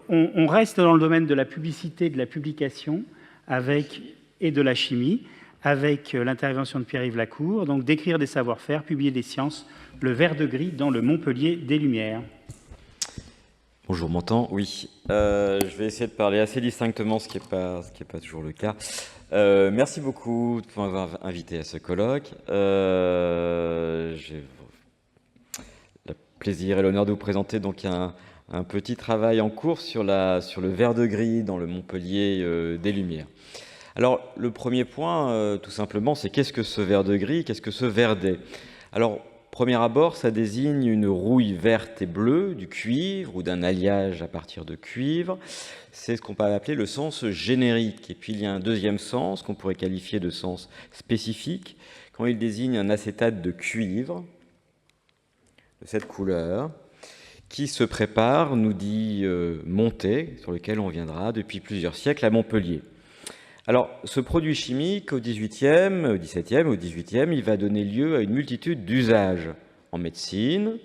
on reste dans le domaine de la publicité, de la publication et de la chimie, avec l'intervention de Pierre-Yves Lacour, donc d'écrire des savoir-faire, publier des sciences, le vert de gris dans le Montpellier des Lumières. Bonjour, m'entend? Oui. Je vais essayer de parler assez distinctement, ce qui est pas toujours le cas. Merci beaucoup de m'avoir invité à ce colloque. J'ai le plaisir et l'honneur de vous présenter donc un petit travail en cours sur le vert de gris dans le Montpellier des Lumières. Alors, le premier point, tout simplement, c'est qu'est-ce que ce vert de gris, qu'est-ce que ce verdet? Alors, premier abord, ça désigne une rouille verte et bleue, du cuivre ou d'un alliage à partir de cuivre. C'est ce qu'on peut appeler le sens générique. Et puis, il y a un deuxième sens qu'on pourrait qualifier de sens spécifique, quand il désigne un acétate de cuivre, de cette couleur, qui se prépare, nous dit Montet, sur lequel on viendra depuis plusieurs siècles à Montpellier. Alors, ce produit chimique, au XVIIe, au XVIIe, au XVIIIe, il va donner lieu à une multitude d'usages en médecine,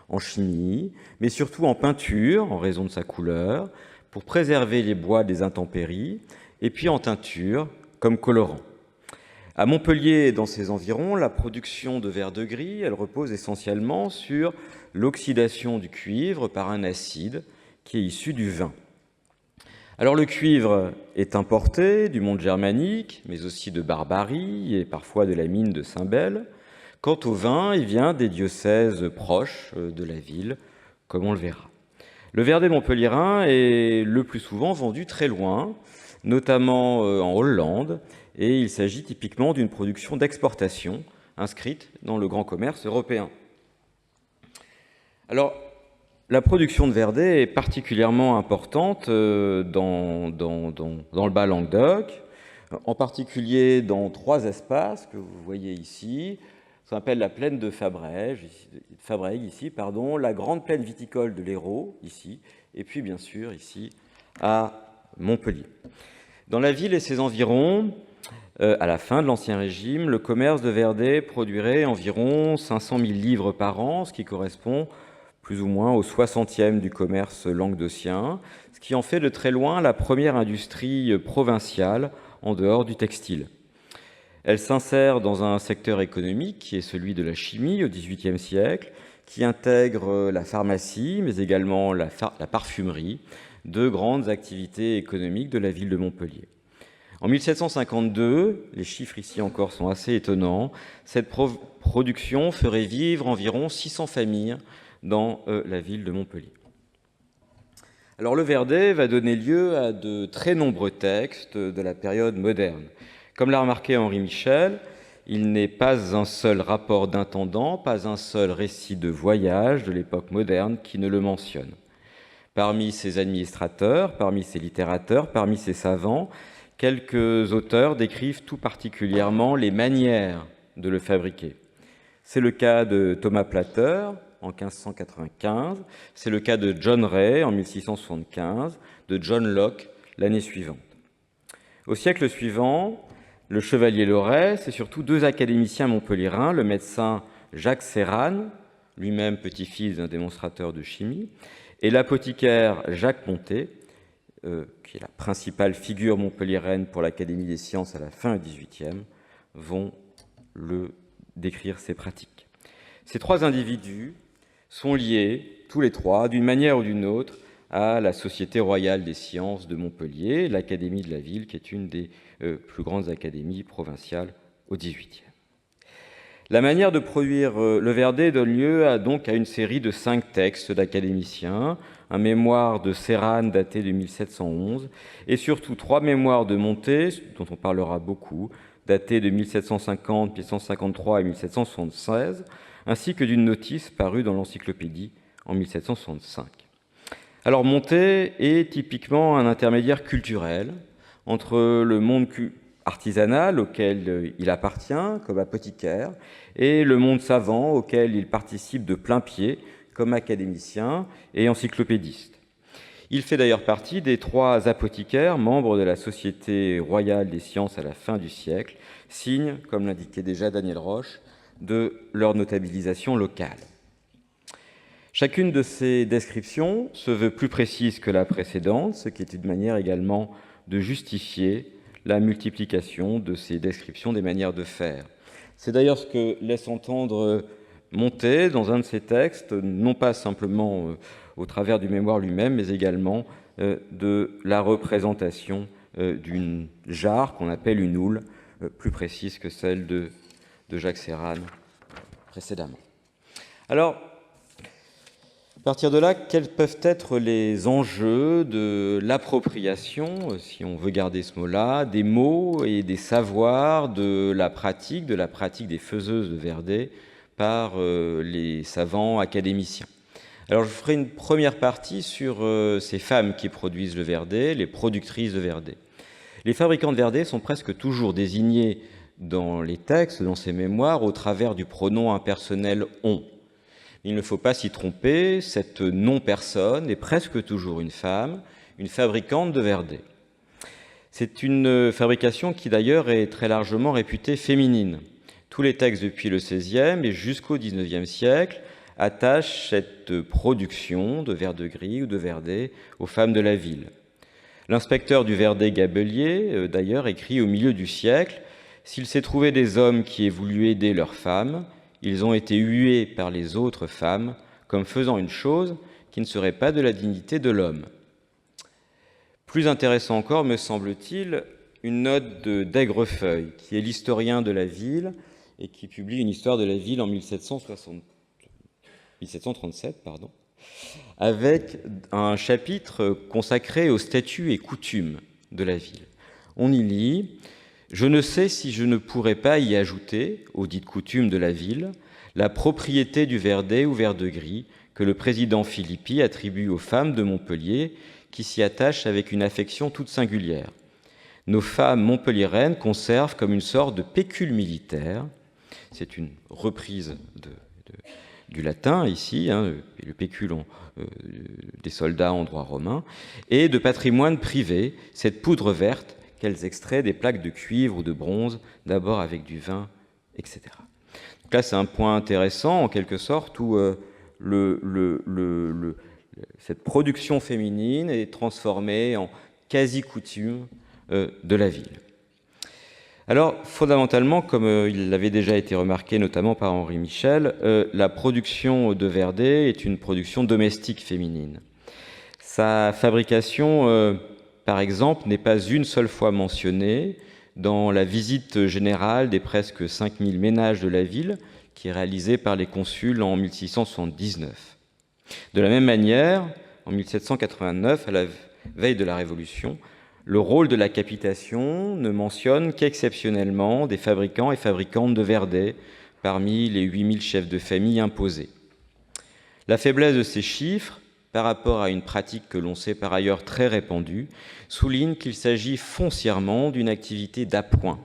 en chimie, mais surtout en peinture, en raison de sa couleur, pour préserver les bois des intempéries, et puis en teinture, comme colorant. À Montpellier et dans ses environs, la production de vert de gris, elle repose essentiellement sur l'oxydation du cuivre par un acide qui est issu du vin. Alors le cuivre est importé du monde germanique, mais aussi de Barbarie et parfois de la mine de Saint-Bel. Quant au vin, il vient des diocèses proches de la ville, comme on le verra. Le verdet montpelliérain est le plus souvent vendu très loin, notamment en Hollande, et il s'agit typiquement d'une production d'exportation inscrite dans le grand commerce européen. Alors, la production de verdet est particulièrement importante dans le Bas-Languedoc, en particulier dans 3 espaces que vous voyez ici. Ça s'appelle la plaine de Fabrègues, la grande plaine viticole de l'Hérault, ici, et puis bien sûr ici à Montpellier. Dans la ville et ses environs, à la fin de l'Ancien Régime, le commerce de verdet produirait environ 500 000 livres par an, ce qui correspond plus ou moins au 60e du commerce languedocien, ce qui en fait de très loin la première industrie provinciale en dehors du textile. Elle s'insère dans un secteur économique qui est celui de la chimie au XVIIIe siècle, qui intègre la pharmacie, mais également la parfumerie, 2 grandes activités économiques de la ville de Montpellier. En 1752, les chiffres ici encore sont assez étonnants, cette production ferait vivre environ 600 familles dans la ville de Montpellier. Alors le verdet va donner lieu à de très nombreux textes de la période moderne. Comme l'a remarqué Henri Michel, il n'est pas un seul rapport d'intendant, pas un seul récit de voyage de l'époque moderne qui ne le mentionne. Parmi ses administrateurs, parmi ses littérateurs, parmi ses savants, quelques auteurs décrivent tout particulièrement les manières de le fabriquer. C'est le cas de Thomas Plater, en 1595, c'est le cas de John Ray en 1675, de John Locke l'année suivante. Au siècle suivant, le chevalier Loret, c'est surtout 2 académiciens montpelliérains, le médecin Jacques Serrane, lui-même petit-fils d'un démonstrateur de chimie, et l'apothicaire Jacques Montet, qui est la principale figure montpelliéraine pour l'Académie des sciences à la fin du XVIIIe, vont décrire ses pratiques. Ces 3 individus sont liés, tous les 3, d'une manière ou d'une autre, à la Société royale des sciences de Montpellier, l'Académie de la ville, qui est une des plus grandes académies provinciales au XVIIIe. La manière de produire le verdet donne lieu donc à une série de 5 textes d'académiciens, un mémoire de Serrane daté de 1711, et surtout 3 mémoires de Montet, dont on parlera beaucoup, datés de 1750, 1753 et 1776, ainsi que d'une notice parue dans l'encyclopédie en 1765. Alors Montet est typiquement un intermédiaire culturel entre le monde artisanal auquel il appartient comme apothicaire et le monde savant auquel il participe de plein pied comme académicien et encyclopédiste. Il fait d'ailleurs partie des 3 apothicaires membres de la Société royale des sciences à la fin du siècle, signe, comme l'indiquait déjà Daniel Roche, de leur notabilisation locale. Chacune de ces descriptions se veut plus précise que la précédente, ce qui est une manière également de justifier la multiplication de ces descriptions des manières de faire. C'est d'ailleurs ce que laisse entendre Montet dans un de ses textes, non pas simplement au travers du mémoire lui-même, mais également de la représentation d'une jarre qu'on appelle une houle, plus précise que celle de Jacques Serran précédemment. Alors, à partir de là, quels peuvent être les enjeux de l'appropriation, si on veut garder ce mot-là, des mots et des savoirs de la pratique des faiseuses de Verdet par les savants académiciens? Alors, je ferai une première partie sur ces femmes qui produisent le Verdet, les productrices de Verdet. Les fabricants de Verdet sont presque toujours désignés dans les textes, dans ces mémoires, au travers du pronom impersonnel « on ». Il ne faut pas s'y tromper, cette non-personne est presque toujours une femme, une fabricante de Verdet. C'est une fabrication qui d'ailleurs est très largement réputée féminine. Tous les textes depuis le XVIe et jusqu'au XIXe siècle attachent cette production de verre-de-gris ou de Verdet aux femmes de la ville. L'inspecteur du Verdet Gabelier, d'ailleurs, écrit au milieu du siècle « S'il s'est trouvé des hommes qui aient voulu aider leurs femmes, ils ont été hués par les autres femmes comme faisant une chose qui ne serait pas de la dignité de l'homme. » Plus intéressant encore, me semble-t-il, une note d'Aigrefeuille, qui est l'historien de la ville et qui publie une histoire de la ville en 1737, avec un chapitre consacré aux statuts et coutumes de la ville. On y lit « Je ne sais si je ne pourrais pas y ajouter, aux dites coutumes de la ville, la propriété du Verdet ou Vert-de-Gris que le président Philippi attribue aux femmes de Montpellier qui s'y attachent avec une affection toute singulière. Nos femmes montpelliéraines conservent comme une sorte de pécule militaire », c'est une reprise du latin ici, le pécule des soldats en droit romain, et de patrimoine privé, cette poudre verte qu'elles extraient des plaques de cuivre ou de bronze, d'abord avec du vin, etc. Donc là, c'est un point intéressant, en quelque sorte, où cette production féminine est transformée en quasi-coutume de la ville. Alors, fondamentalement, comme il avait déjà été remarqué notamment par Henri Michel, la production de Verdet est une production domestique féminine. Sa fabrication, par exemple, n'est pas une seule fois mentionnée dans la visite générale des presque 5000 ménages de la ville qui est réalisée par les consuls en 1679. De la même manière, en 1789, à la veille de la Révolution, le rôle de la capitation ne mentionne qu'exceptionnellement des fabricants et fabricantes de Verdet parmi les 8000 chefs de famille imposés. La faiblesse de ces chiffres, par rapport à une pratique que l'on sait par ailleurs très répandue, souligne qu'il s'agit foncièrement d'une activité d'appoint,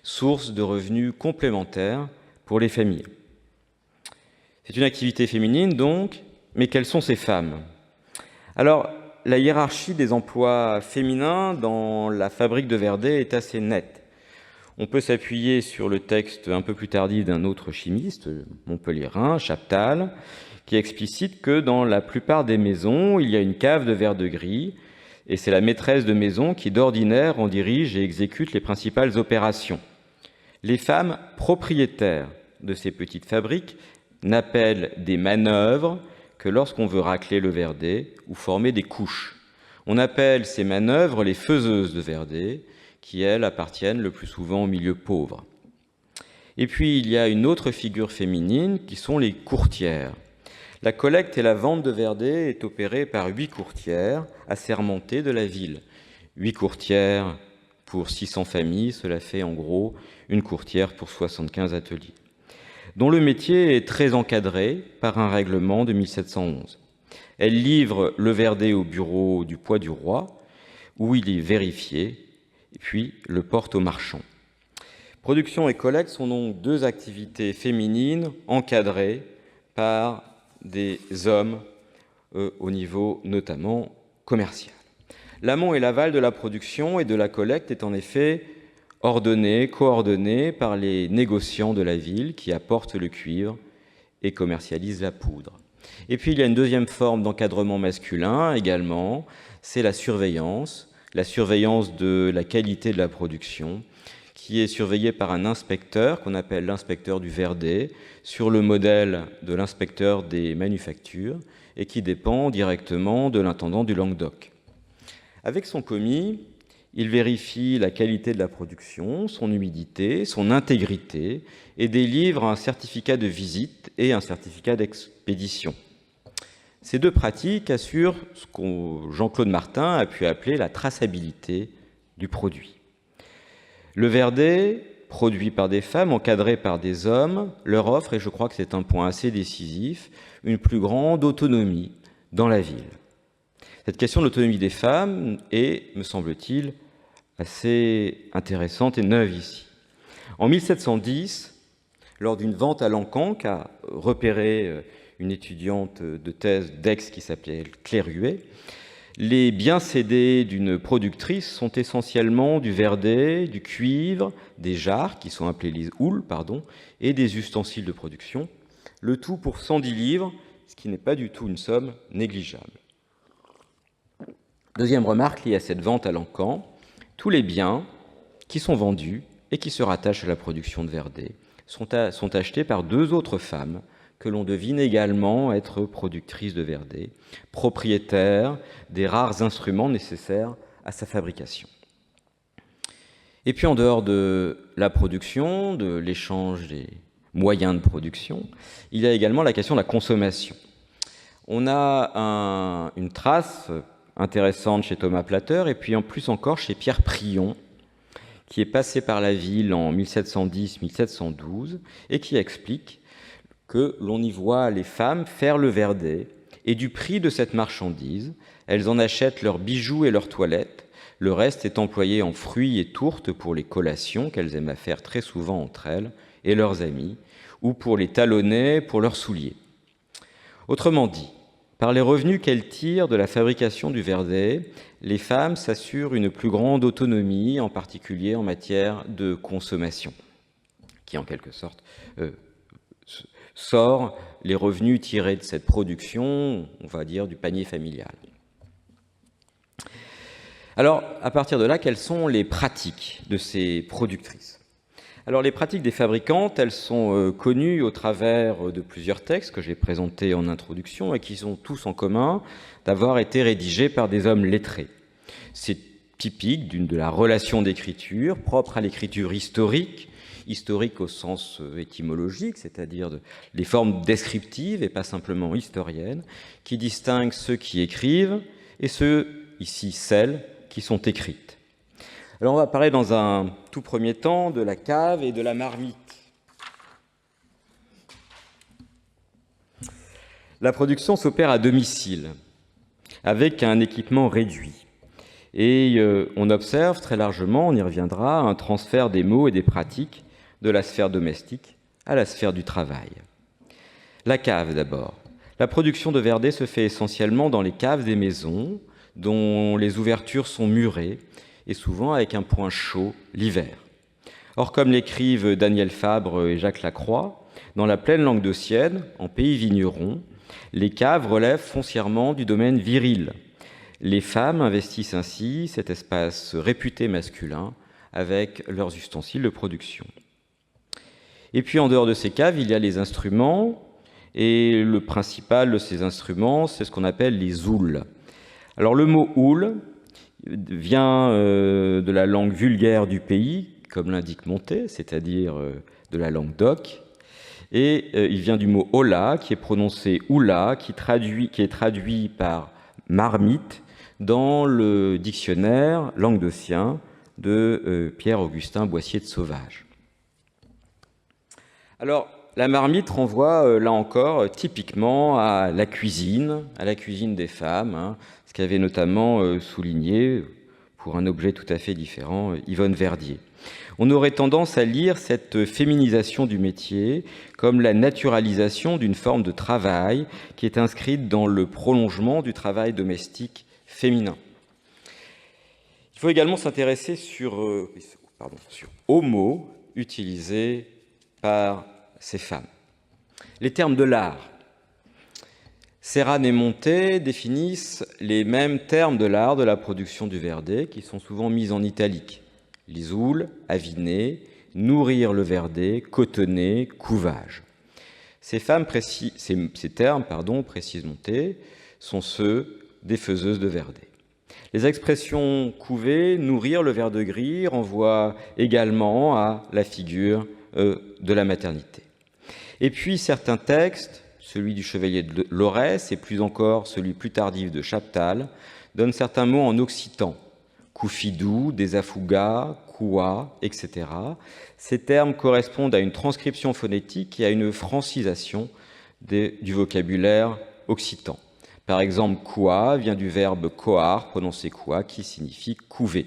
source de revenus complémentaires pour les familles. C'est une activité féminine donc, mais quelles sont ces femmes? Alors, la hiérarchie des emplois féminins dans la fabrique de Verdet est assez nette. On peut s'appuyer sur le texte un peu plus tardif d'un autre chimiste, montpelliérain, Chaptal, qui explicite que dans la plupart des maisons, il y a une cave de Vert-de-Gris, et c'est la maîtresse de maison qui, d'ordinaire, en dirige et exécute les principales opérations. Les femmes propriétaires de ces petites fabriques n'appellent des manœuvres que lorsqu'on veut racler le Verdet ou former des couches. On appelle ces manœuvres les faiseuses de Verdet, qui, elles, appartiennent le plus souvent au milieu pauvre. Et puis, il y a une autre figure féminine, qui sont les courtières. La collecte et la vente de Verdet est opérée par 8 courtières assermentées de la ville. 8 courtières pour 600 familles, cela fait en gros une courtière pour 75 ateliers, dont le métier est très encadré par un règlement de 1711. Elle livre le Verdet au bureau du poids du roi, où il est vérifié, et puis le porte au marchand. Production et collecte sont donc 2 activités féminines encadrées par des hommes au niveau notamment commercial. L'amont et l'aval de la production et de la collecte est en effet ordonné, coordonné par les négociants de la ville qui apportent le cuivre et commercialisent la poudre. Et puis il y a une deuxième forme d'encadrement masculin également, c'est la surveillance de la qualité de la production, qui est surveillée par un inspecteur qu'on appelle l'inspecteur du Verdet, sur le modèle de l'inspecteur des manufactures, et qui dépend directement de l'intendant du Languedoc. Avec son commis, il vérifie la qualité de la production, son humidité, son intégrité, et délivre un certificat de visite et un certificat d'expédition. Ces deux pratiques assurent ce que Jean-Claude Martin a pu appeler la traçabilité du produit. Le Verdet, produit par des femmes, encadré par des hommes, leur offre, et je crois que c'est un point assez décisif, une plus grande autonomie dans la ville. Cette question de l'autonomie des femmes est, me semble-t-il, assez intéressante et neuve ici. En 1710, lors d'une vente à Lancan qu'a repéré une étudiante de thèse d'Aix qui s'appelait Claire Huet, les biens cédés d'une productrice sont essentiellement du Verdet, du cuivre, des jarres, qui sont appelées les houles, et des ustensiles de production, le tout pour 110 livres, ce qui n'est pas du tout une somme négligeable. Deuxième remarque liée à cette vente à Lancan, tous les biens qui sont vendus et qui se rattachent à la production de Verdet sont achetés par deux autres femmes que l'on devine également être productrices de Verdet, propriétaires des rares instruments nécessaires à sa fabrication. Et puis en dehors de la production, de l'échange des moyens de production, il y a également la question de la consommation. On a une trace intéressante chez Thomas Plater, et puis en plus encore chez Pierre Prion, qui est passé par la ville en 1710-1712, et qui explique que l'on y voit les femmes faire le Verdet, et du prix de cette marchandise, elles en achètent leurs bijoux et leurs toilettes, le reste est employé en fruits et tourtes pour les collations qu'elles aiment à faire très souvent entre elles et leurs amis, ou pour les talonnets pour leurs souliers. Autrement dit, par les revenus qu'elles tirent de la fabrication du Verdet, les femmes s'assurent une plus grande autonomie, en particulier en matière de consommation, qui en quelque sorte sort les revenus tirés de cette production, on va dire, du panier familial. Alors, à partir de là, quelles sont les pratiques de ces productrices ? Alors, les pratiques des fabricantes, elles sont connues au travers de plusieurs textes que j'ai présentés en introduction et qui ont tous en commun d'avoir été rédigés par des hommes lettrés. C'est typique de la relation d'écriture propre à l'écriture historique au sens étymologique, c'est-à-dire les formes descriptives et pas simplement historiennes, qui distinguent ceux qui écrivent et ceux, ici celles, qui sont écrites. Alors on va parler dans un tout premier temps de la cave et de la marmite. La production s'opère à domicile, avec un équipement réduit. Et on observe très largement, on y reviendra, un transfert des mots et des pratiques de la sphère domestique à la sphère du travail. La cave d'abord. La production de Verdet se fait essentiellement dans les caves des maisons, dont les ouvertures sont murées, et souvent avec un point chaud l'hiver. Or, comme l'écrivent Daniel Fabre et Jacques Lacroix, dans la plaine languedocienne, en pays vigneron, les caves relèvent foncièrement du domaine viril. Les femmes investissent ainsi cet espace réputé masculin avec leurs ustensiles de production. Et puis en dehors de ces caves, il y a les instruments, et le principal de ces instruments, c'est ce qu'on appelle les houles. Alors le mot houle vient de la langue vulgaire du pays, comme l'indique Montet, c'est-à-dire de la langue d'oc, et il vient du mot hola, qui est prononcé oula, qui est traduit par marmite dans le dictionnaire languedocien de Pierre-Augustin Boissier de Sauvage. Alors, la marmite renvoie, là encore, typiquement à la cuisine des femmes, ce qu'avait notamment souligné, pour un objet tout à fait différent, Yvonne Verdier. On aurait tendance à lire cette féminisation du métier comme la naturalisation d'une forme de travail qui est inscrite dans le prolongement du travail domestique féminin. Il faut également s'intéresser aux mots utilisés par ces femmes. Les termes de l'art. Serran et Montet définissent les mêmes termes de l'art de la production du Verdet qui sont souvent mis en italique. Lisoul, aviner, nourrir le Verdet, cotonner, couvage. Ces termes, précise Montet, sont ceux des faiseuses de Verdet. Les expressions couver, nourrir le ver de gris renvoient également à la figure de la maternité. Et puis certains textes, celui du chevalier de Laurès et plus encore celui plus tardif de Chaptal, donnent certains mots en occitan, koufidou, desafouga, koua, etc. Ces termes correspondent à une transcription phonétique et à une francisation du vocabulaire occitan. Par exemple, koua vient du verbe koar, prononcé koua, qui signifie couver.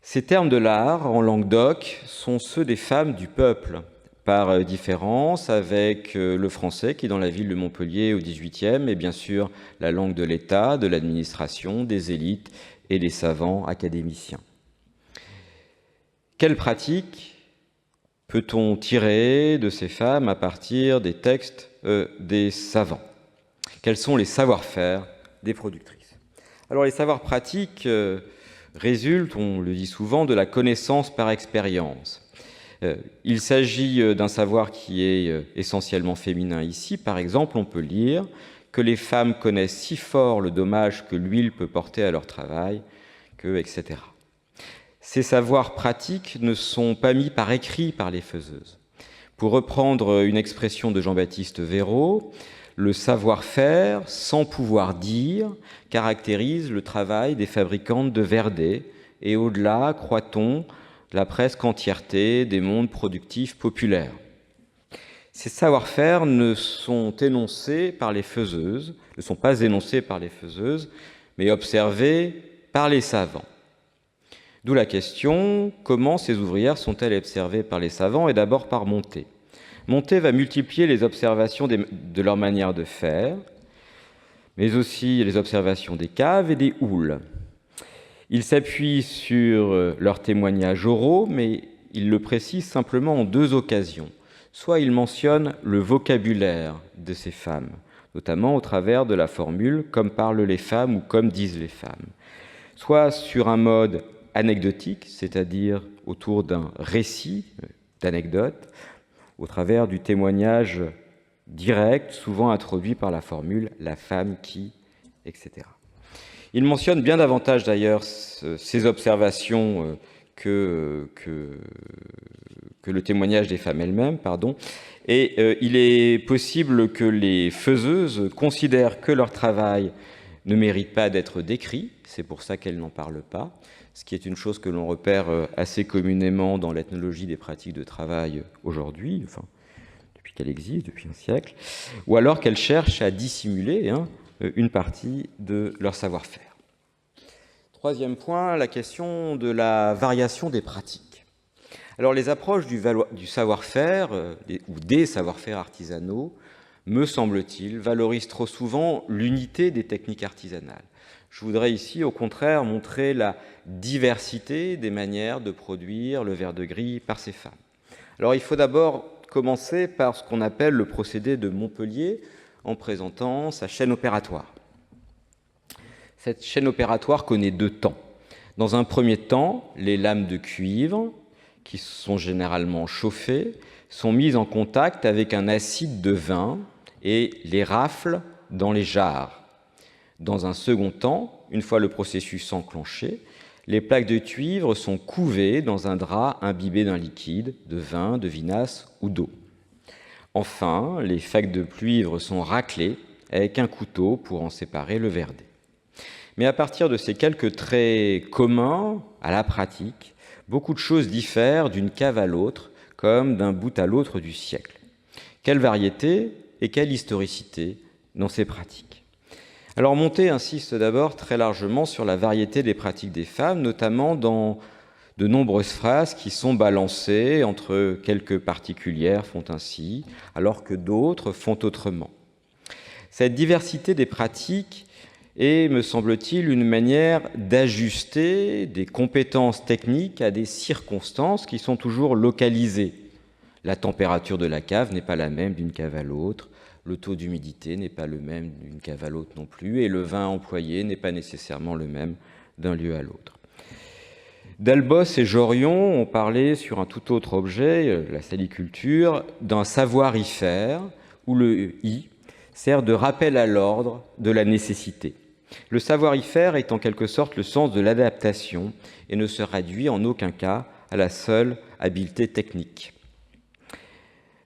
Ces termes de l'art, en Languedoc, sont ceux des femmes du peuple, par différence avec le français qui, dans la ville de Montpellier au XVIIIe, est bien sûr la langue de l'État, de l'administration, des élites et des savants académiciens. Quelle pratique peut-on tirer de ces femmes à partir des textes des savants? Quels sont les savoir-faire des productrices? Alors les savoirs pratiques résultent, on le dit souvent, de la connaissance par expérience. Il s'agit d'un savoir qui est essentiellement féminin ici. Par exemple, on peut lire que les femmes connaissent si fort le dommage que l'huile peut porter à leur travail, que, etc. Ces savoirs pratiques ne sont pas mis par écrit par les faiseuses. Pour reprendre une expression de Jean-Baptiste Verreau, le savoir-faire, sans pouvoir dire, caractérise le travail des fabricantes de Verdet, et au-delà, croit-on, la presque entièreté des mondes productifs populaires. Ces savoir-faire ne sont pas énoncés par les faiseuses, mais observés par les savants. D'où la question, comment ces ouvrières sont-elles observées par les savants, et d'abord par Montet. Montet va multiplier les observations de leur manière de faire, mais aussi les observations des caves et des houles. Il s'appuie sur leurs témoignages oraux, mais il le précise simplement en deux occasions. Soit il mentionne le vocabulaire de ces femmes, notamment au travers de la formule « comme parlent les femmes » ou « comme disent les femmes », soit sur un mode anecdotique, c'est-à-dire autour d'un récit d'anecdote, au travers du témoignage direct, souvent introduit par la formule « la femme qui », etc. Il mentionne bien davantage d'ailleurs ces observations que le témoignage des femmes elles-mêmes, et il est possible que les faiseuses considèrent que leur travail ne mérite pas d'être décrit, c'est pour ça qu'elles n'en parlent pas, ce qui est une chose que l'on repère assez communément dans l'ethnologie des pratiques de travail aujourd'hui, enfin, depuis qu'elle existe, depuis un siècle, ou alors qu'elles cherchent à dissimuler une partie de leur savoir-faire. Troisième point, la question de la variation des pratiques. Alors les approches du savoir-faire ou des savoir-faire artisanaux, me semble-t-il, valorisent trop souvent l'unité des techniques artisanales. Je voudrais ici, au contraire, montrer la diversité des manières de produire le ver de gris par ces femmes. Alors il faut d'abord commencer par ce qu'on appelle le procédé de Montpellier, en présentant sa chaîne opératoire. Cette chaîne opératoire connaît deux temps. Dans un premier temps, les lames de cuivre, qui sont généralement chauffées, sont mises en contact avec un acide de vin et les rafles dans les jarres. Dans un second temps, une fois le processus enclenché, les plaques de cuivre sont couvées dans un drap imbibé d'un liquide, de vin, de vinasse ou d'eau. Enfin, les faques de cuivre sont raclées avec un couteau pour en séparer le verdet. Mais à partir de ces quelques traits communs à la pratique, beaucoup de choses diffèrent d'une cave à l'autre, comme d'un bout à l'autre du siècle. Quelle variété et quelle historicité dans ces pratiques? Alors Montet insiste d'abord très largement sur la variété des pratiques des femmes, notamment dans de nombreuses phrases qui sont balancées entre quelques particulières font ainsi, alors que d'autres font autrement. Cette diversité des pratiques est, me semble-t-il, une manière d'ajuster des compétences techniques à des circonstances qui sont toujours localisées. La température de la cave n'est pas la même d'une cave à l'autre, le taux d'humidité n'est pas le même d'une cave à l'autre non plus, et le vin employé n'est pas nécessairement le même d'un lieu à l'autre. Dalbos et Jorion ont parlé sur un tout autre objet, la saliculture, d'un savoir-y-faire, où le « i » sert de rappel à l'ordre de la nécessité. Le savoir-y-faire est en quelque sorte le sens de l'adaptation et ne se réduit en aucun cas à la seule habileté technique.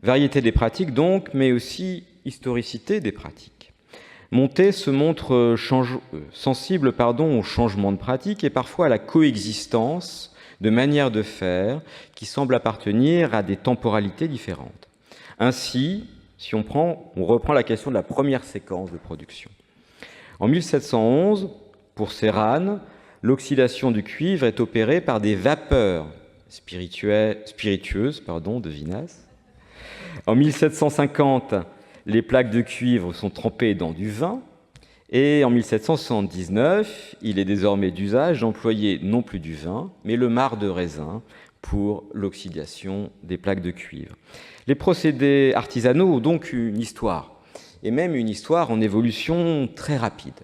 Variété des pratiques donc, mais aussi historicité des pratiques. Montet se montre sensible au changement de pratique et parfois à la coexistence de manières de faire qui semblent appartenir à des temporalités différentes. Ainsi, si on reprend la question de la première séquence de production. En 1711, pour Céranne, l'oxydation du cuivre est opérée par des vapeurs spiritueuses de vinasse. En 1750, les plaques de cuivre sont trempées dans du vin. Et en 1779, il est désormais d'usage d'employer non plus du vin, mais le marc de raisin pour l'oxydation des plaques de cuivre. Les procédés artisanaux ont donc une histoire, et même une histoire en évolution très rapide.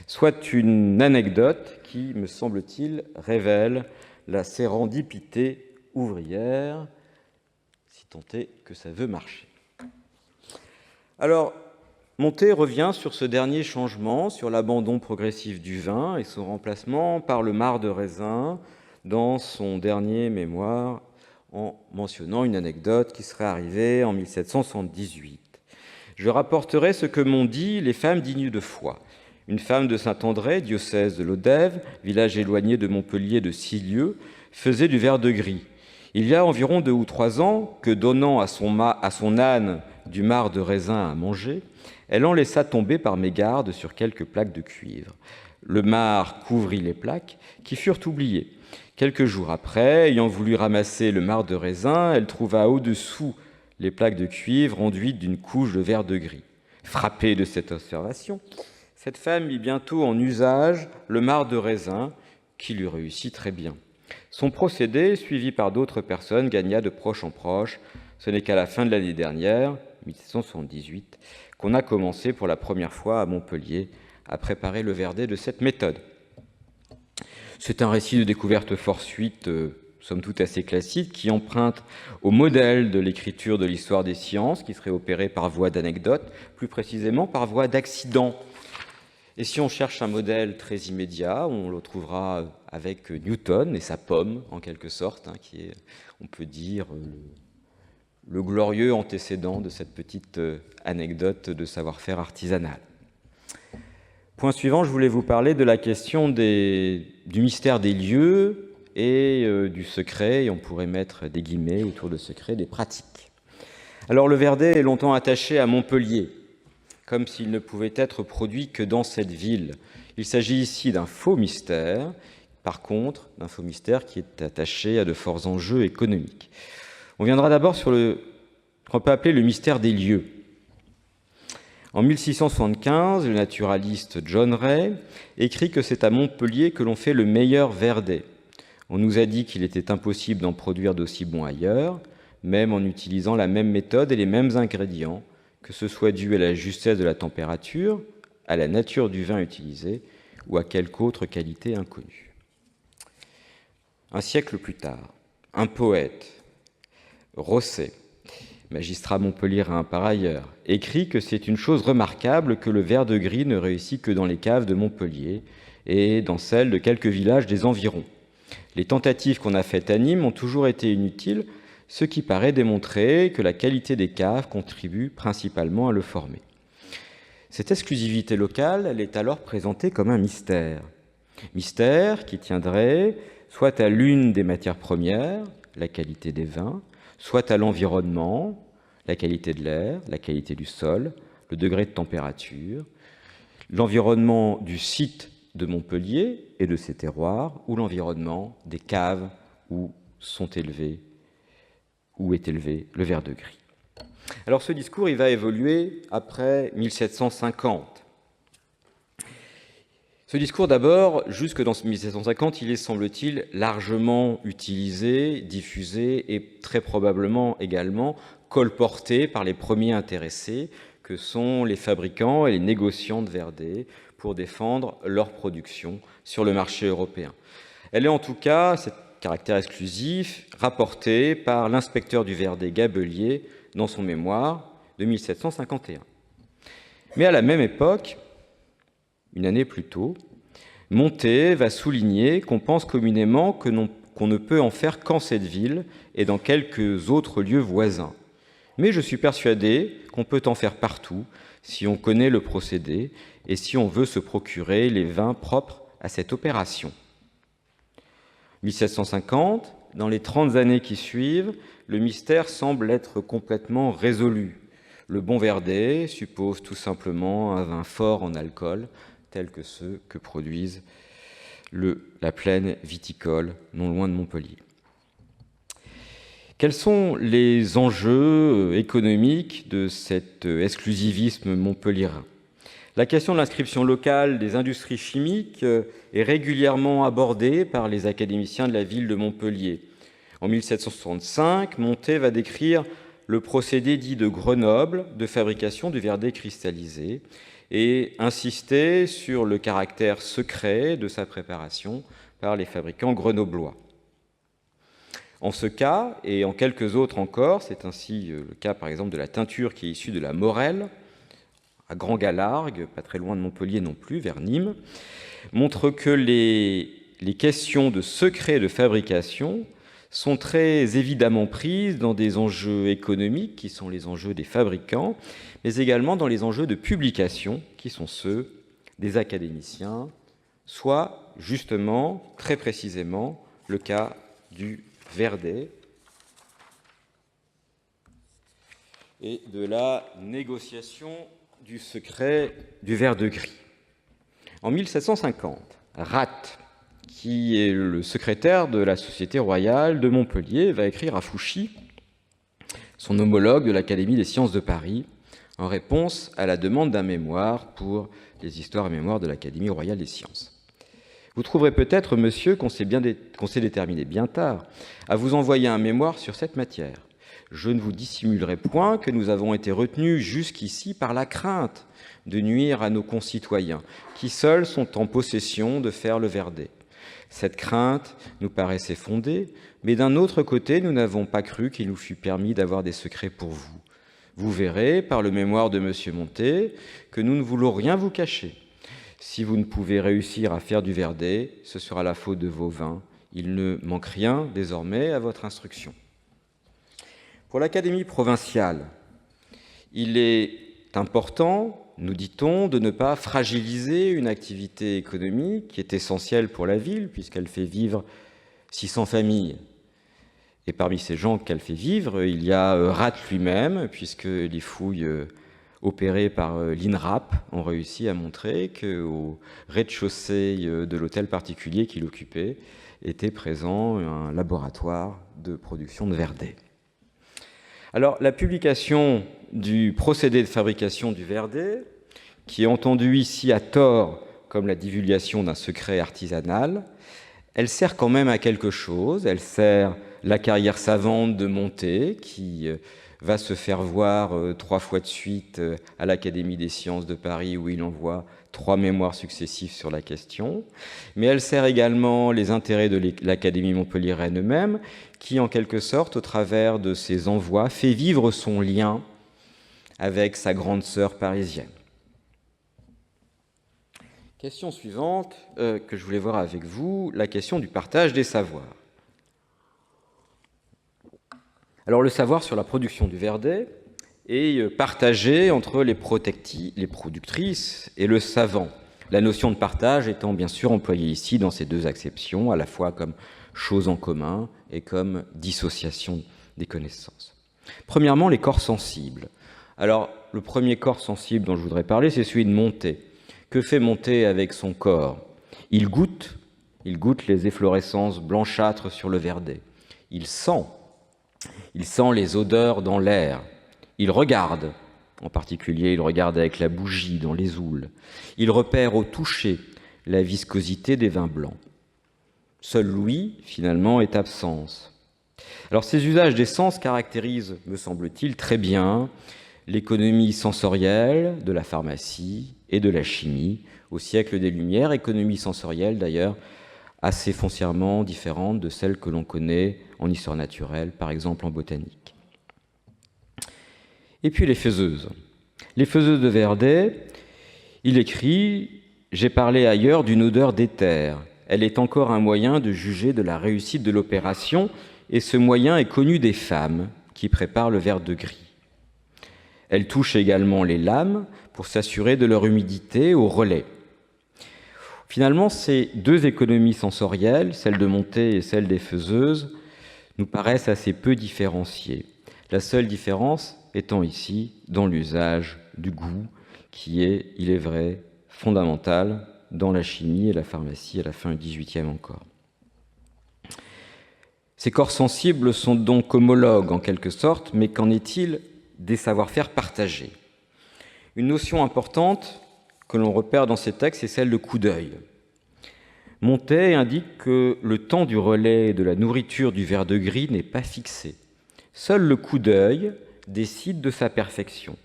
Soit une anecdote qui, me semble-t-il, révèle la sérendipité ouvrière, si tant est que ça veut marcher. Alors, Montet revient sur ce dernier changement, sur l'abandon progressif du vin et son remplacement par le marc de raisin dans son dernier mémoire, en mentionnant une anecdote qui serait arrivée en 1778. Je rapporterai ce que m'ont dit les femmes dignes de foi. Une femme de Saint-André, diocèse de Lodève, village éloigné de Montpellier de 6 lieues, faisait du vert de gris. Il y a environ 2 ou 3 ans que, donnant à son âne du marc de raisin à manger, elle en laissa tomber par mégarde sur quelques plaques de cuivre. Le marc couvrit les plaques, qui furent oubliées. Quelques jours après, ayant voulu ramasser le marc de raisin, elle trouva au-dessous les plaques de cuivre enduites d'une couche de vert de gris. Frappée de cette observation, cette femme mit bientôt en usage le marc de raisin, qui lui réussit très bien. Son procédé, suivi par d'autres personnes, gagna de proche en proche. Ce n'est qu'à la fin de l'année dernière, 1778, qu'on a commencé pour la première fois à Montpellier à préparer le verdet de cette méthode. C'est un récit de découverte fortuite, somme toute assez classique, qui emprunte au modèle de l'écriture de l'histoire des sciences, qui serait opérée par voie d'anecdote, plus précisément par voie d'accident. Et si on cherche un modèle très immédiat, on le trouvera avec Newton et sa pomme, en quelque sorte, qui est, on peut dire, le glorieux antécédent de cette petite anecdote de savoir-faire artisanal. Point suivant, je voulais vous parler de la question du mystère des lieux et du secret, et on pourrait mettre des guillemets autour de secret, des pratiques. Alors le verdet est longtemps attaché à Montpellier, comme s'il ne pouvait être produit que dans cette ville. Il s'agit ici d'un faux mystère, par contre, d'un faux mystère qui est attaché à de forts enjeux économiques. On viendra d'abord sur qu'on peut appeler le mystère des lieux. En 1675, le naturaliste John Ray écrit que c'est à Montpellier que l'on fait le meilleur verdet. On nous a dit qu'il était impossible d'en produire d'aussi bon ailleurs, même en utilisant la même méthode et les mêmes ingrédients, que ce soit dû à la justesse de la température, à la nature du vin utilisé ou à quelque autre qualité inconnue. Un siècle plus tard, un poète, Rosset, magistrat montpelliérain par ailleurs, écrit que c'est une chose remarquable que le vert de gris ne réussit que dans les caves de Montpellier et dans celles de quelques villages des environs. Les tentatives qu'on a faites à Nîmes ont toujours été inutiles, ce qui paraît démontrer que la qualité des caves contribue principalement à le former. Cette exclusivité locale, elle est alors présentée comme un mystère. Mystère qui tiendrait soit à l'une des matières premières, la qualité des vins, soit à l'environnement, la qualité de l'air, la qualité du sol, le degré de température, l'environnement du site de Montpellier et de ses terroirs, ou l'environnement des caves où est élevé le vert de gris. Alors ce discours, il va évoluer après 1750. Ce discours, d'abord, jusque dans 1750, il est, semble-t-il, largement utilisé, diffusé et très probablement également colporté par les premiers intéressés, que sont les fabricants et les négociants de Verdet, pour défendre leur production sur le marché européen. Elle est en tout cas, cet caractère exclusif, rapporté par l'inspecteur du Verdet Gabelier dans son mémoire de 1751. Mais à la même époque, une année plus tôt, Montet va souligner qu'on pense communément qu'on ne peut en faire qu'en cette ville et dans quelques autres lieux voisins. Mais je suis persuadé qu'on peut en faire partout si on connaît le procédé et si on veut se procurer les vins propres à cette opération. 1750, dans les 30 années qui suivent, le mystère semble être complètement résolu. Le bon Verdet suppose tout simplement un vin fort en alcool, tels que ceux que produisent la plaine viticole, non loin de Montpellier. Quels sont les enjeux économiques de cet exclusivisme montpelliérain? La question de l'inscription locale des industries chimiques est régulièrement abordée par les académiciens de la ville de Montpellier. En 1765, Montet va décrire le procédé dit de Grenoble de fabrication du Verdet cristallisé et insister sur le caractère secret de sa préparation par les fabricants grenoblois. En ce cas, et en quelques autres encore, c'est ainsi le cas par exemple de la teinture qui est issue de la Morelle, à Grand-Galargue, pas très loin de Montpellier non plus, vers Nîmes, montre que les questions de secret de fabrication sont très évidemment prises dans des enjeux économiques qui sont les enjeux des fabricants, mais également dans les enjeux de publication qui sont ceux des académiciens, soit justement, très précisément, le cas du Verdet et de la négociation du secret du verre de gris. En 1750, Rath, qui est le secrétaire de la Société royale de Montpellier, va écrire à Fouchy, son homologue de l'Académie des sciences de Paris, en réponse à la demande d'un mémoire pour les histoires et mémoires de l'Académie royale des sciences. Vous trouverez peut-être, monsieur, qu'on s'est déterminé bien tard à vous envoyer un mémoire sur cette matière. Je ne vous dissimulerai point que nous avons été retenus jusqu'ici par la crainte de nuire à nos concitoyens, qui seuls sont en possession de faire le Verdet. Cette crainte nous paraissait fondée, mais d'un autre côté, nous n'avons pas cru qu'il nous fût permis d'avoir des secrets pour vous. Vous verrez, par le mémoire de M. Montet, que nous ne voulons rien vous cacher. Si vous ne pouvez réussir à faire du Verdet, ce sera la faute de vos vins. Il ne manque rien, désormais, à votre instruction. Pour l'Académie provinciale, il est important, nous dit-on, de ne pas fragiliser une activité économique qui est essentielle pour la ville, puisqu'elle fait vivre 600 familles. Et parmi ces gens qu'elle fait vivre, il y a Rath lui-même, puisque les fouilles opérées par l'INRAP ont réussi à montrer qu'au rez-de-chaussée de l'hôtel particulier qu'il occupait était présent un laboratoire de production de Verdet. Alors, la publication du procédé de fabrication du Verdet, qui est entendu ici à tort comme la divulgation d'un secret artisanal, elle sert quand même à quelque chose. Elle sert la carrière savante de Montet, qui va se faire voir 3 fois de suite à l'Académie des sciences de Paris, où il envoie 3 mémoires successifs sur la question. Mais elle sert également les intérêts de l'Académie montpelliéraine eux-mêmes, qui, en quelque sorte, au travers de ses envois, fait vivre son lien avec sa grande sœur parisienne. Question suivante que je voulais voir avec vous, la question du partage des savoirs. Alors, le savoir sur la production du Verdet est partagé entre les productrices et le savant. La notion de partage étant bien sûr employée ici dans ces deux acceptions, à la fois comme chose en commun et comme dissociation des connaissances. Premièrement, les corps sensibles. Alors, le premier corps sensible dont je voudrais parler, c'est celui de Montet. Que fait Montet avec son corps? Il goûte les efflorescences blanchâtres sur le Verdet. Il sent les odeurs dans l'air. Il regarde, en particulier, il regarde avec la bougie dans les houles. Il repère au toucher la viscosité des vins blancs. Seul l'ouïe, finalement, est absence. Alors ces usages des sens caractérisent, me semble-t-il, très bien l'économie sensorielle de la pharmacie et de la chimie au siècle des Lumières, économie sensorielle d'ailleurs assez foncièrement différente de celle que l'on connaît en histoire naturelle, par exemple en botanique. Et puis les faiseuses. Les faiseuses de Verdet, il écrit « J'ai parlé ailleurs d'une odeur d'éther. Elle est encore un moyen de juger de la réussite de l'opération, et ce moyen est connu des femmes qui préparent le verre de gris. Elle touche également les lames pour s'assurer de leur humidité au relais. » Finalement, ces deux économies sensorielles, celle de Montet et celle des faiseuses, nous paraissent assez peu différenciées. La seule différence étant ici dans l'usage du goût, qui est, il est vrai, fondamental dans la chimie et la pharmacie à la fin du XVIIIe encore. Ces corps sensibles sont donc homologues en quelque sorte, mais qu'en est-il des savoir-faire partagés? Une notion importante que l'on repère dans ces textes est celle de coup d'œil. Montet indique que le temps du relais et de la nourriture du verre de gris n'est pas fixé. Seul le coup d'œil décide de sa perfection.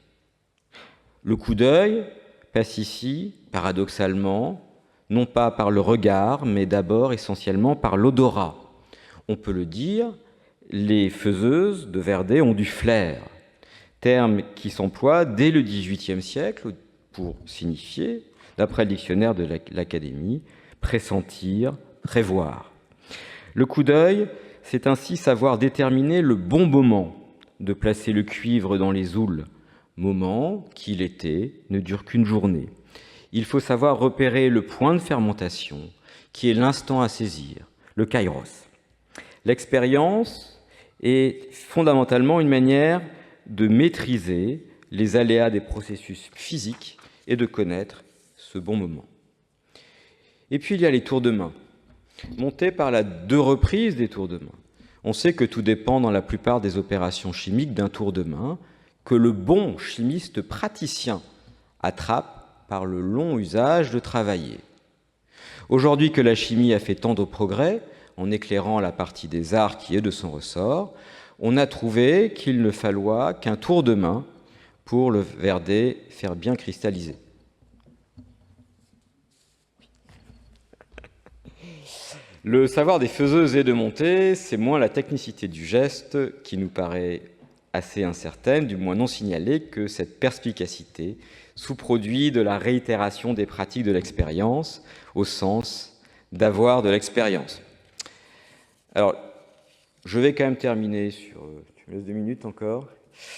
Le coup d'œil passe ici, paradoxalement, non pas par le regard, mais d'abord essentiellement par l'odorat. On peut le dire, les faiseuses de Verdet ont du flair, terme qui s'emploie dès le XVIIIe siècle pour signifier, d'après le dictionnaire de l'Académie, pressentir, prévoir. Le coup d'œil, c'est ainsi savoir déterminer le bon moment de placer le cuivre dans les houles, moment qui, l'été, ne dure qu'une journée. Il faut savoir repérer le point de fermentation, qui est l'instant à saisir, le kairos. L'expérience est fondamentalement une manière de maîtriser les aléas des processus physiques et de connaître ce bon moment. Et puis il y a les tours de main. Montet parle à 2 reprises des tours de main. On sait que tout dépend dans la plupart des opérations chimiques d'un tour de main, que le bon chimiste praticien attrape par le long usage de travailler. Aujourd'hui que la chimie a fait tant de progrès, en éclairant la partie des arts qui est de son ressort, on a trouvé qu'il ne falloit qu'un tour de main pour le Verdet faire bien cristalliser. Le savoir des faiseuses et de Montet, c'est moins la technicité du geste qui nous paraît assez incertaine, du moins non signalée, que cette perspicacité, sous-produit de la réitération des pratiques de l'expérience, au sens d'avoir de l'expérience. Alors, je vais quand même terminer sur, tu me laisses 2 minutes encore,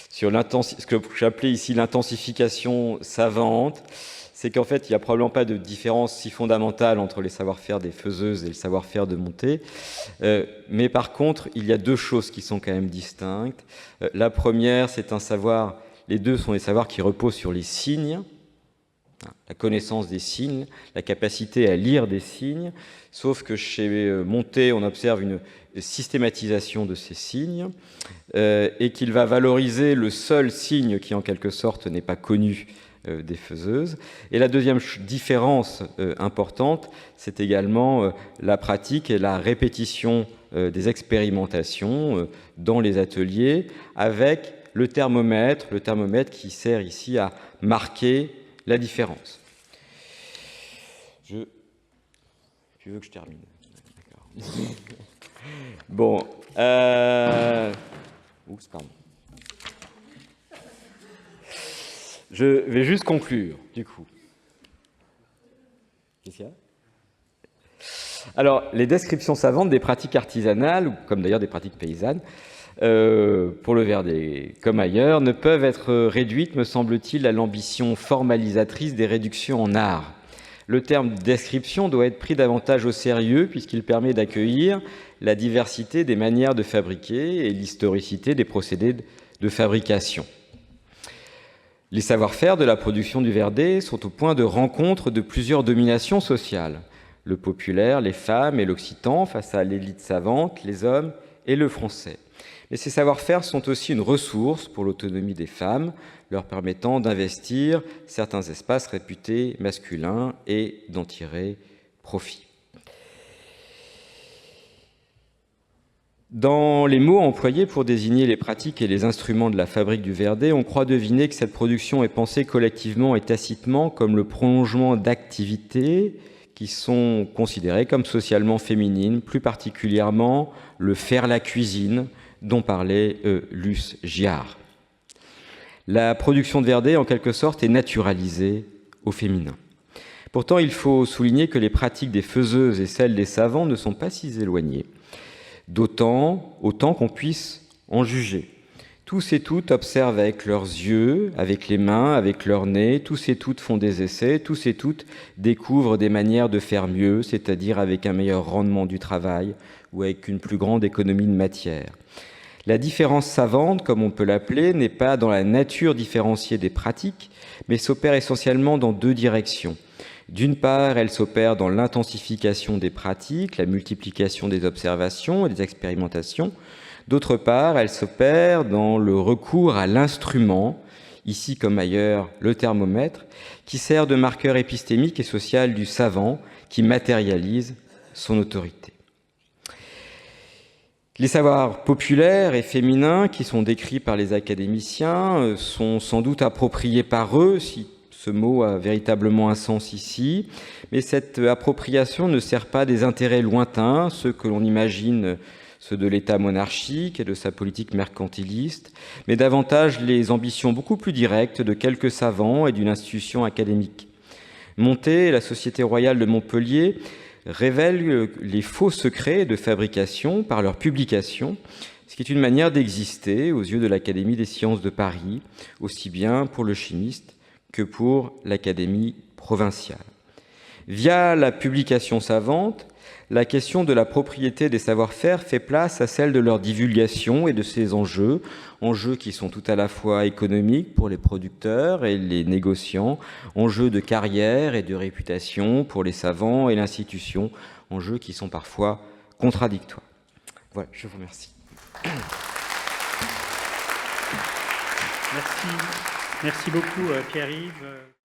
sur ce que j'appelais ici l'intensification savante. C'est qu'en fait, il n'y a probablement pas de différence si fondamentale entre les savoir-faire des faiseuses et le savoir-faire de Montet. Mais par contre, il y a 2 choses qui sont quand même distinctes. La première, c'est un savoir, les 2 sont des savoirs qui reposent sur les signes, la connaissance des signes, la capacité à lire des signes, sauf que chez Montet, on observe une systématisation de ces signes et qu'il va valoriser le seul signe qui, en quelque sorte, n'est pas connu des faiseuses. Et la deuxième différence importante, c'est également la pratique et la répétition des expérimentations dans les ateliers avec le thermomètre qui sert ici à marquer la différence. Tu veux que je termine? D'accord. Bon. Oups, pardon. Je vais juste conclure, du coup. Qu'est-ce qu'il y a? Alors, les descriptions savantes des pratiques artisanales, comme d'ailleurs des pratiques paysannes, pour le Verdet comme ailleurs, ne peuvent être réduites, me semble-t-il, à l'ambition formalisatrice des réductions en art. Le terme description doit être pris davantage au sérieux puisqu'il permet d'accueillir la diversité des manières de fabriquer et l'historicité des procédés de fabrication. Les savoir-faire de la production du Verdet sont au point de rencontre de plusieurs dominations sociales. Le populaire, les femmes et l'occitan face à l'élite savante, les hommes et le français. Et ces savoir-faire sont aussi une ressource pour l'autonomie des femmes, leur permettant d'investir certains espaces réputés masculins et d'en tirer profit. Dans les mots employés pour désigner les pratiques et les instruments de la fabrique du Verdet, on croit deviner que cette production est pensée collectivement et tacitement comme le prolongement d'activités qui sont considérées comme socialement féminines, plus particulièrement le faire la cuisine, dont parlait Luce Giard. La production de Verdet, en quelque sorte, est naturalisée au féminin. Pourtant, il faut souligner que les pratiques des faiseuses et celles des savants ne sont pas si éloignées, autant qu'on puisse en juger. Tous et toutes observent avec leurs yeux, avec les mains, avec leur nez, tous et toutes font des essais, tous et toutes découvrent des manières de faire mieux, c'est-à-dire avec un meilleur rendement du travail ou avec une plus grande économie de matière. La différence savante, comme on peut l'appeler, n'est pas dans la nature différenciée des pratiques, mais s'opère essentiellement dans deux directions. D'une part, elle s'opère dans l'intensification des pratiques, la multiplication des observations et des expérimentations. D'autre part, elle s'opère dans le recours à l'instrument, ici comme ailleurs le thermomètre, qui sert de marqueur épistémique et social du savant, qui matérialise son autorité. Les savoirs populaires et féminins qui sont décrits par les académiciens sont sans doute appropriés par eux, si ce mot a véritablement un sens ici, mais cette appropriation ne sert pas des intérêts lointains, ceux que l'on imagine, ceux de l'État monarchique et de sa politique mercantiliste, mais davantage les ambitions beaucoup plus directes de quelques savants et d'une institution académique. Montet, la Société royale de Montpellier, révèlent les faux secrets de fabrication par leur publication, ce qui est une manière d'exister aux yeux de l'Académie des sciences de Paris, aussi bien pour le chimiste que pour l'Académie provinciale. Via la publication savante, la question de la propriété des savoir-faire fait place à celle de leur divulgation et de ses enjeux qui sont tout à la fois économiques pour les producteurs et les négociants, enjeux de carrière et de réputation pour les savants et l'institution, enjeux qui sont parfois contradictoires. Voilà, je vous remercie. Merci beaucoup Pierre-Yves.